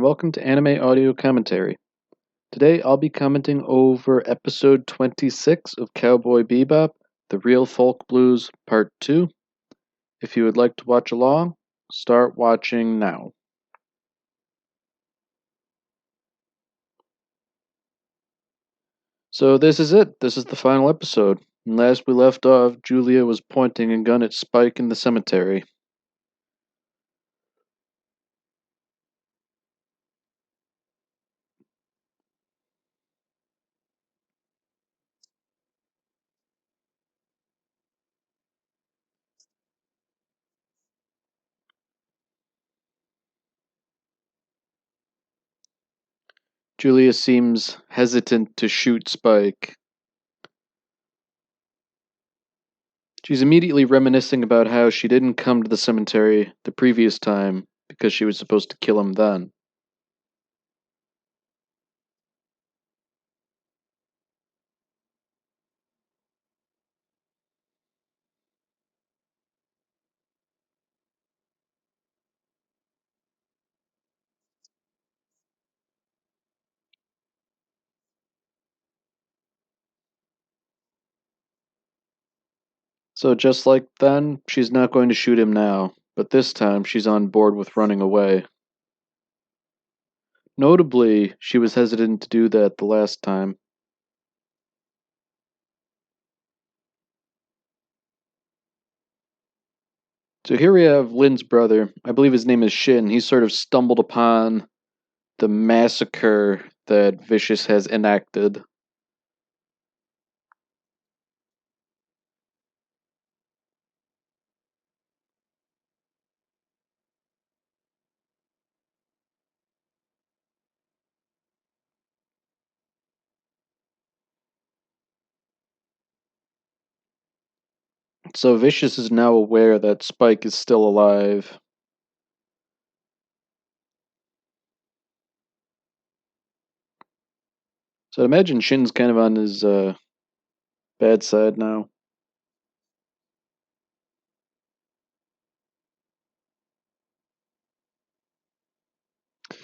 welcome to Anime Audio Commentary. Today I'll be commenting over episode 26 of Cowboy Bebop, The Real Folk Blues Part 2. If you would like to watch along, start watching now. So this is it. This is the final episode. And last we left off, Julia was pointing a gun at Spike in the cemetery. Julia seems hesitant to shoot Spike. She's immediately reminiscing about how she didn't come to the cemetery the previous time because she was supposed to kill him then. So just like then, she's not going to shoot him now, but this time she's on board with running away. Notably, she was hesitant to do that the last time. So here we have Lynn's brother. I believe his name is Shin. He sort of stumbled upon the massacre that Vicious has enacted. So Vicious is now aware that Spike is still alive. So I imagine Shin's kind of on his bad side now.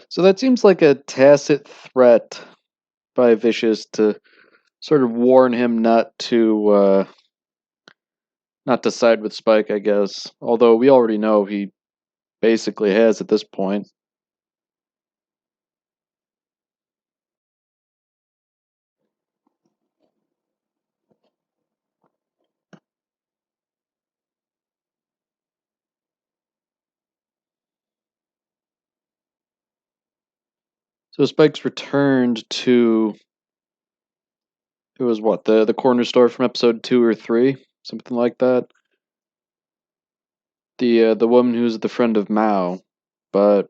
So that seems like a tacit threat by Vicious to sort of warn him not to side with Spike, I guess. Although we already know he basically has at this point. So Spike's returned to it was what, the corner store from episode 2 or 3, something like that. The woman who's the friend of Mao, but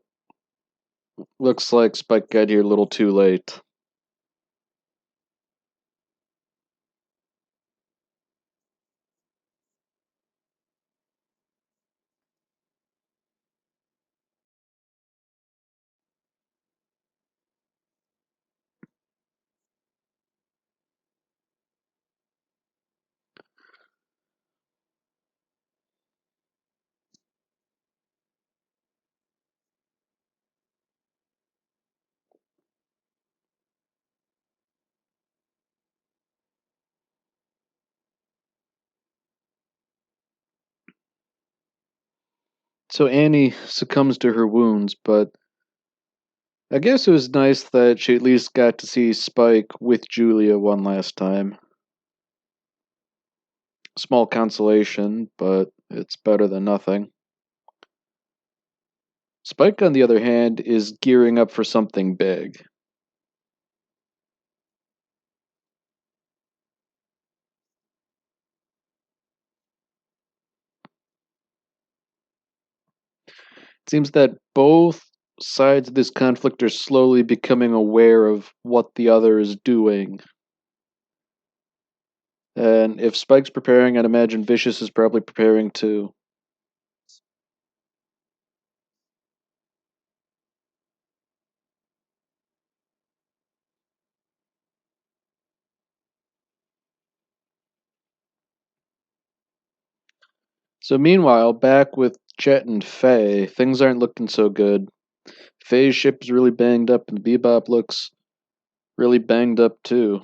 looks like Spike got here a little too late. So Annie succumbs to her wounds, but I guess it was nice that she at least got to see Spike with Julia one last time. Small consolation, but it's better than nothing. Spike, on the other hand, is gearing up for something big. It seems that both sides of this conflict are slowly becoming aware of what the other is doing. And if Spike's preparing, I'd imagine Vicious is probably preparing too. So meanwhile, back with Jet and Faye, things aren't looking so good. Faye's ship is really banged up, and Bebop looks really banged up too.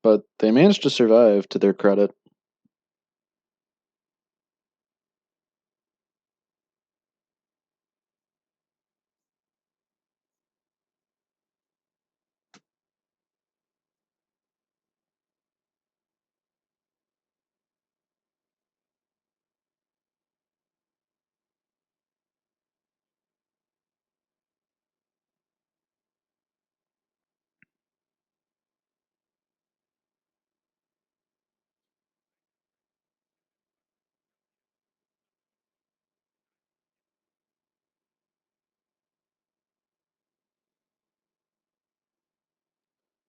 But they managed to survive, to their credit.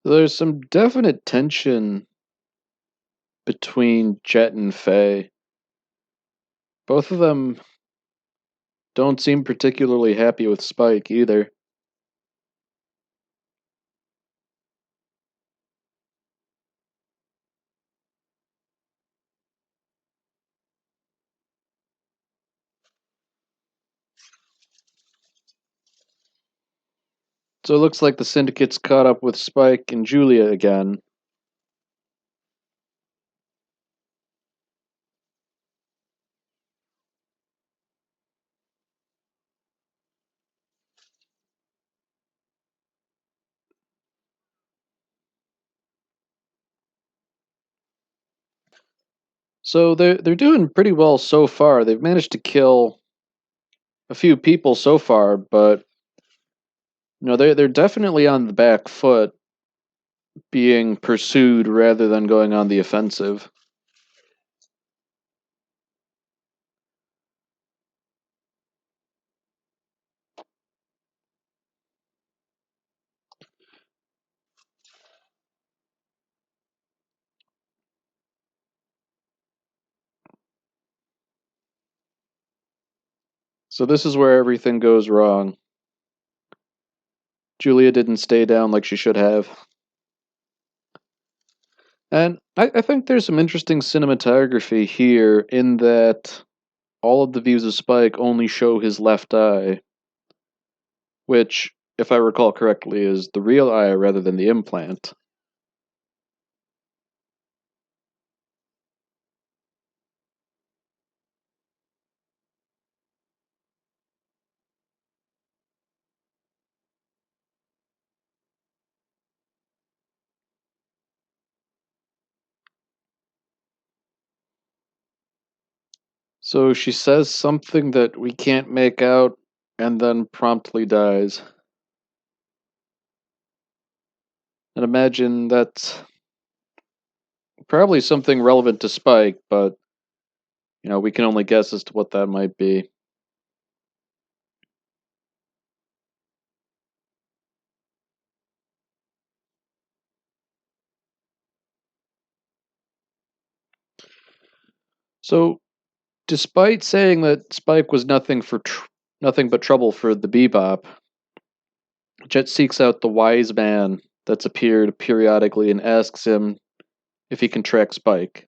There's some definite tension between Jet and Faye. Both of them don't seem particularly happy with Spike either. So it looks like the Syndicate's caught up with Spike and Julia again. So they're doing pretty well so far. They've managed to kill a few people so far, but they're definitely on the back foot, being pursued rather than going on the offensive. So this is where everything goes wrong. Julia didn't stay down like she should have. And I think there's some interesting cinematography here in that all of the views of Spike only show his left eye, which, if I recall correctly, is the real eye rather than the implant. So she says something that we can't make out and then promptly dies. And imagine that's probably something relevant to Spike, but we can only guess as to what that might be. So, despite saying that Spike was nothing but trouble for the Bebop, Jet seeks out the wise man that's appeared periodically and asks him if he can track Spike.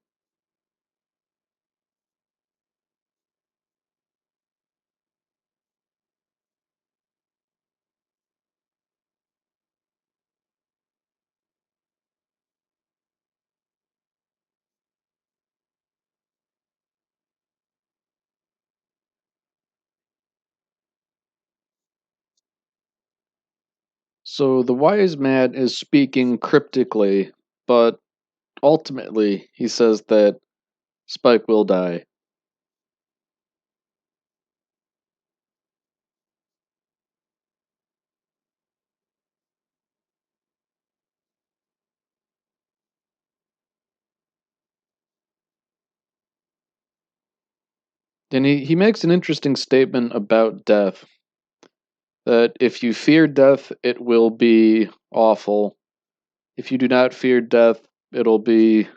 So the wise man is speaking cryptically, but ultimately he says that Spike will die. And he makes an interesting statement about death. That if you fear death, it will be awful. If you do not fear death, it'll be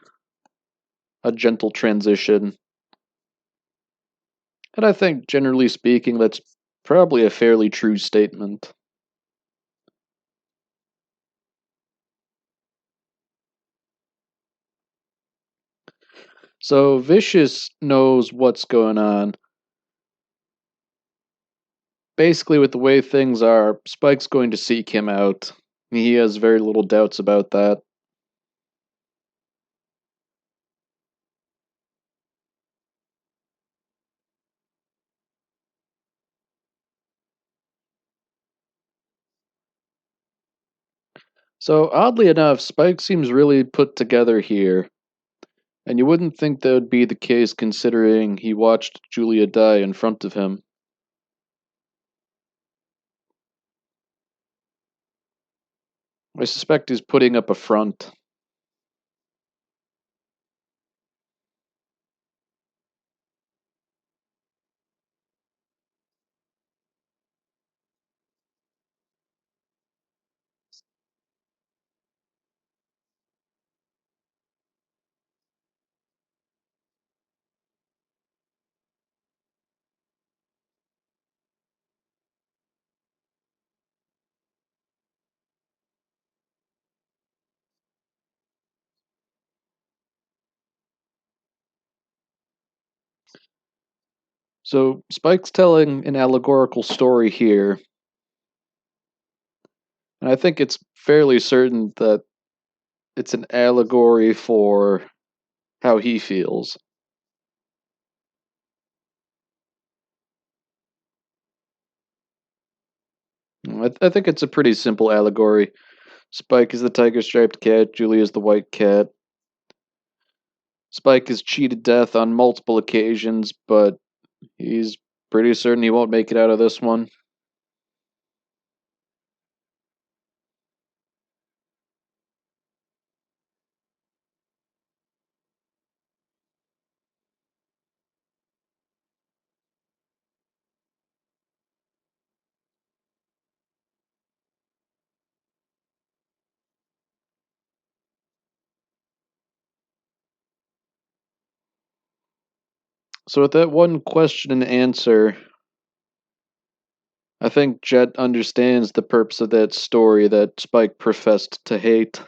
a gentle transition. And I think, generally speaking, that's probably a fairly true statement. So Vicious knows what's going on. basically, with the way things are, Spike's going to seek him out. He has very little doubts about that. So, oddly enough, Spike seems really put together here, and you wouldn't think that would be the case considering he watched Julia die in front of him. I suspect he's putting up a front. So, Spike's telling an allegorical story here, and I think it's fairly certain that it's an allegory for how he feels. I think it's a pretty simple allegory. Spike is the tiger striped cat, Julie is the white cat. Spike has cheated death on multiple occasions, but he's pretty certain he won't make it out of this one. So, with that one question and answer, I think Jet understands the purpose of that story that Spike professed to hate.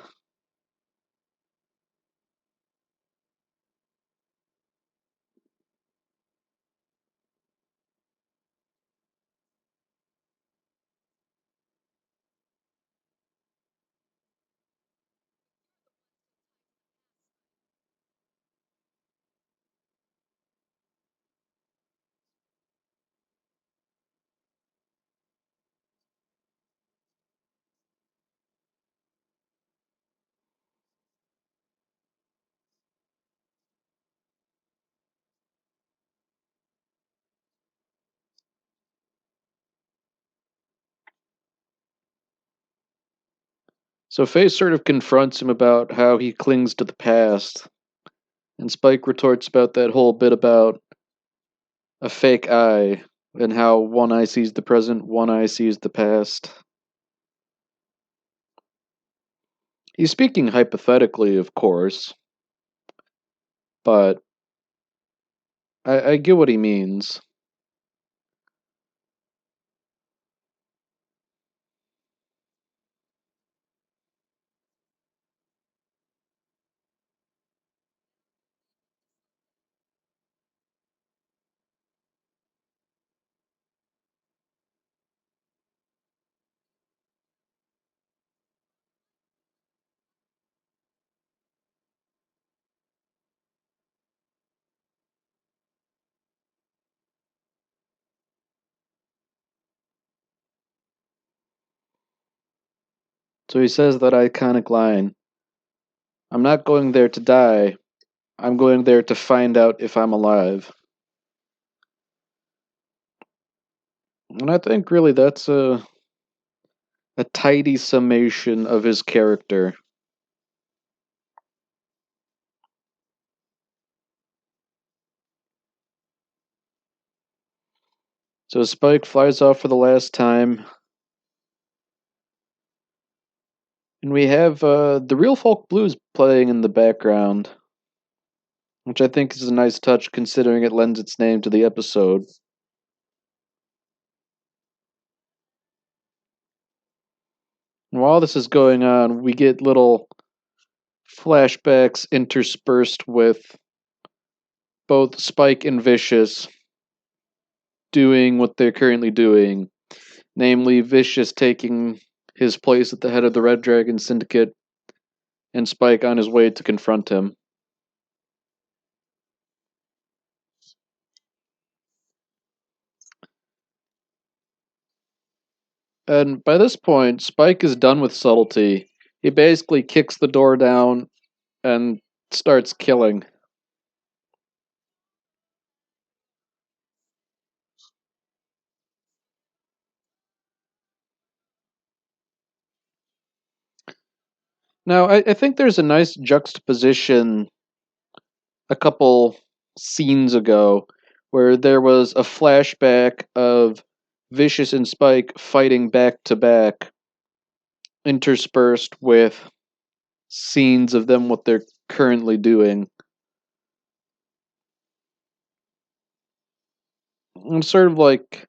So, Faye sort of confronts him about how he clings to the past, and Spike retorts about that whole bit about a fake eye and how one eye sees the present, one eye sees the past. He's speaking hypothetically, of course, but I get what he means. So he says that iconic line, I'm not going there to die, I'm going there to find out if I'm alive. And I think really that's a tidy summation of his character. So Spike flies off for the last time, and we have the real folk blues playing in the background, which I think is a nice touch considering it lends its name to the episode. And while this is going on, we get little flashbacks interspersed with both Spike and Vicious doing what they're currently doing, namely Vicious taking his place at the head of the Red Dragon Syndicate and Spike on his way to confront him. And by this point, Spike is done with subtlety. He basically kicks the door down and starts killing. Now, I think there's a nice juxtaposition a couple scenes ago where there was a flashback of Vicious and Spike fighting back to back, interspersed with scenes of them what they're currently doing. And sort of like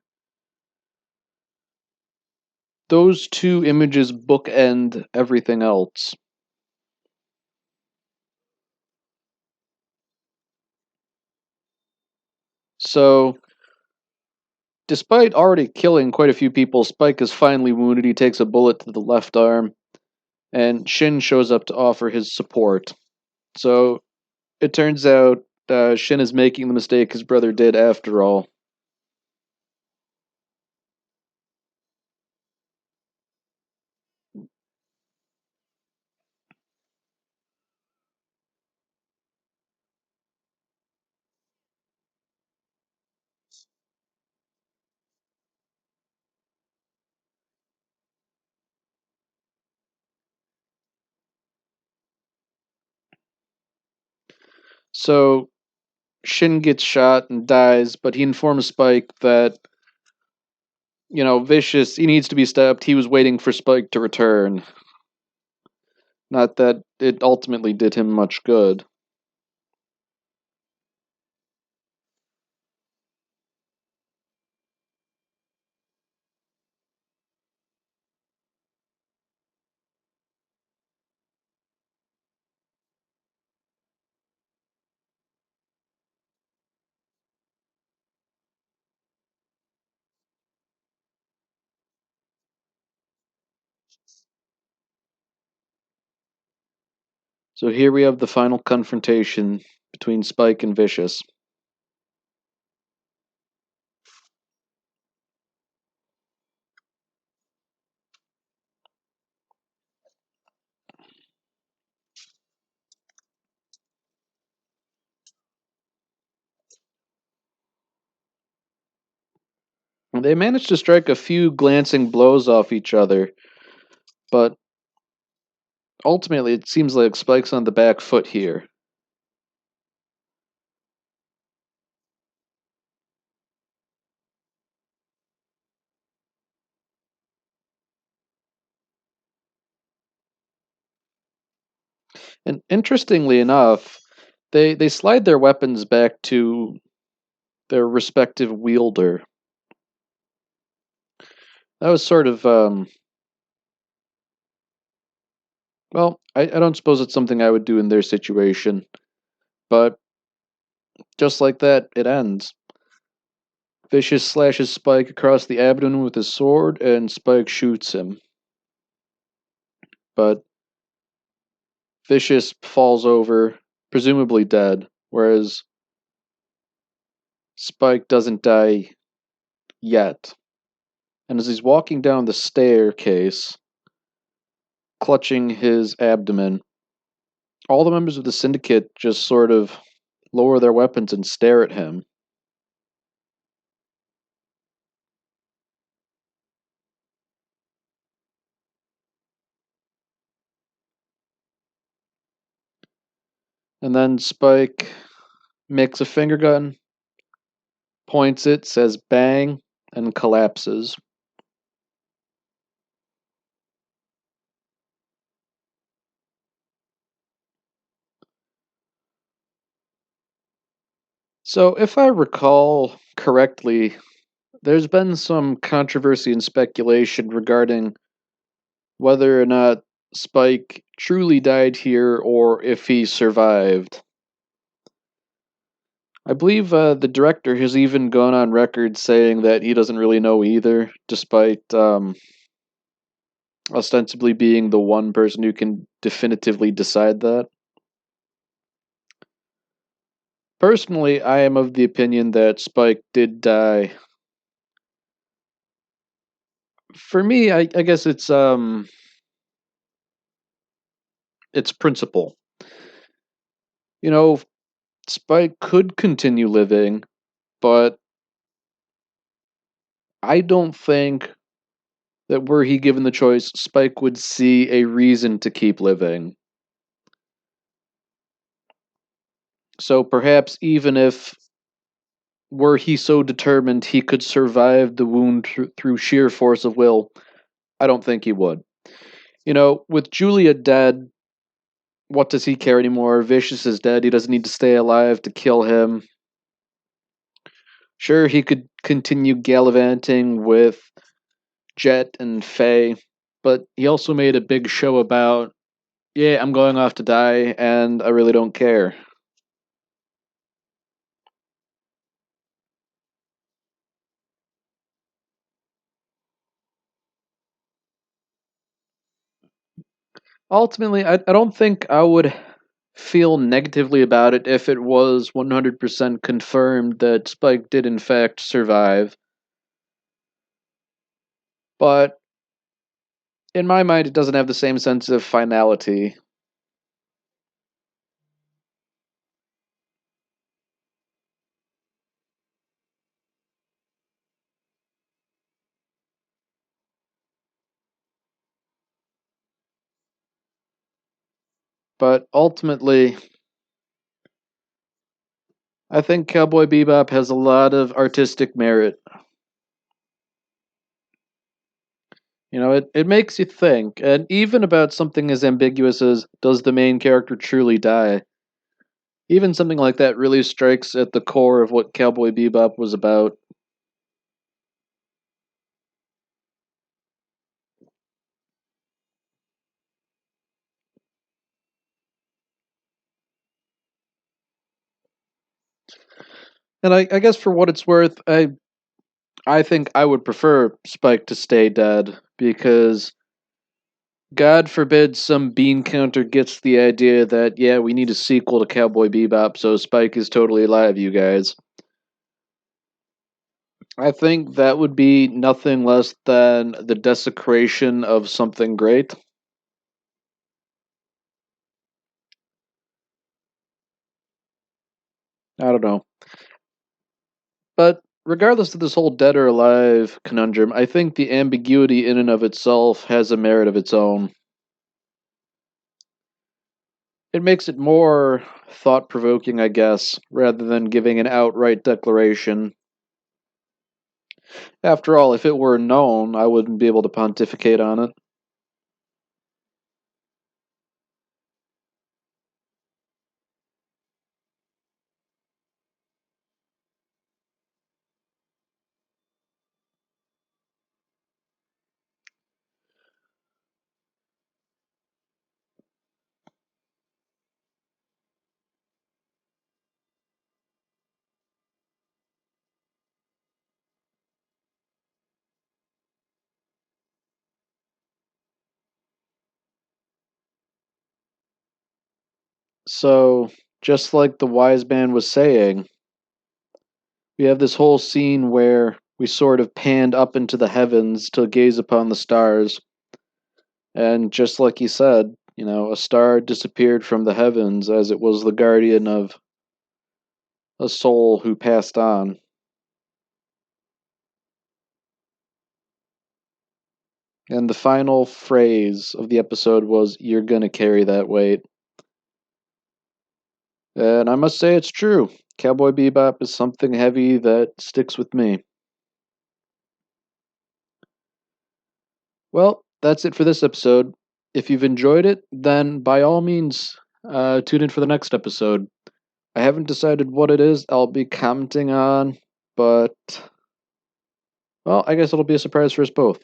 those two images bookend everything else. So, despite already killing quite a few people, Spike is finally wounded. He takes a bullet to the left arm, and Shin shows up to offer his support. So, it turns out Shin is making the mistake his brother did after all. So, Shin gets shot and dies, but he informs Spike that, Vicious, he needs to be stopped. He was waiting for Spike to return. Not that it ultimately did him much good. So here we have the final confrontation between Spike and Vicious. They managed to strike a few glancing blows off each other, but ultimately it seems like Spike's on the back foot here. And interestingly enough, they slide their weapons back to their respective wielder. That was sort of, well, I don't suppose it's something I would do in their situation, but just like that, it ends. Vicious slashes Spike across the abdomen with his sword, and Spike shoots him. But Vicious falls over, presumably dead, whereas Spike doesn't die yet. And as he's walking down the staircase, clutching his abdomen, all the members of the syndicate just sort of lower their weapons and stare at him. And then Spike makes a finger gun, points it, says bang, and collapses. So, if I recall correctly, there's been some controversy and speculation regarding whether or not Spike truly died here or if he survived. I believe the director has even gone on record saying that he doesn't really know either, despite ostensibly being the one person who can definitively decide that. Personally, I am of the opinion that Spike did die. For me, I guess it's principle. You know, Spike could continue living, but I don't think that were he given the choice, Spike would see a reason to keep living. So perhaps even if were he so determined he could survive the wound through sheer force of will, I don't think he would. With Julia dead, what does he care anymore? Vicious is dead. He doesn't need to stay alive to kill him. Sure, he could continue gallivanting with Jet and Faye, but he also made a big show about, yeah, I'm going off to die, and I really don't care. Ultimately, I don't think I would feel negatively about it if it was 100% confirmed that Spike did in fact survive. But in my mind, it doesn't have the same sense of finality. But ultimately, I think Cowboy Bebop has a lot of artistic merit. It makes you think, and even about something as ambiguous as does the main character truly die? Even something like that really strikes at the core of what Cowboy Bebop was about. And I guess for what it's worth, I think I would prefer Spike to stay dead because God forbid some bean counter gets the idea that, yeah, we need a sequel to Cowboy Bebop, so Spike is totally alive, you guys. I think that would be nothing less than the desecration of something great. I don't know. But regardless of this whole dead or alive conundrum, I think the ambiguity in and of itself has a merit of its own. It makes it more thought provoking, I guess, rather than giving an outright declaration. After all, if it were known, I wouldn't be able to pontificate on it. So, just like the wise man was saying, we have this whole scene where we sort of panned up into the heavens to gaze upon the stars. And just like he said, a star disappeared from the heavens as it was the guardian of a soul who passed on. And the final phrase of the episode was, "You're gonna carry that weight." And I must say it's true. Cowboy Bebop is something heavy that sticks with me. Well, that's it for this episode. If you've enjoyed it, then by all means, tune in for the next episode. I haven't decided what it is I'll be commenting on, but, well, I guess it'll be a surprise for us both.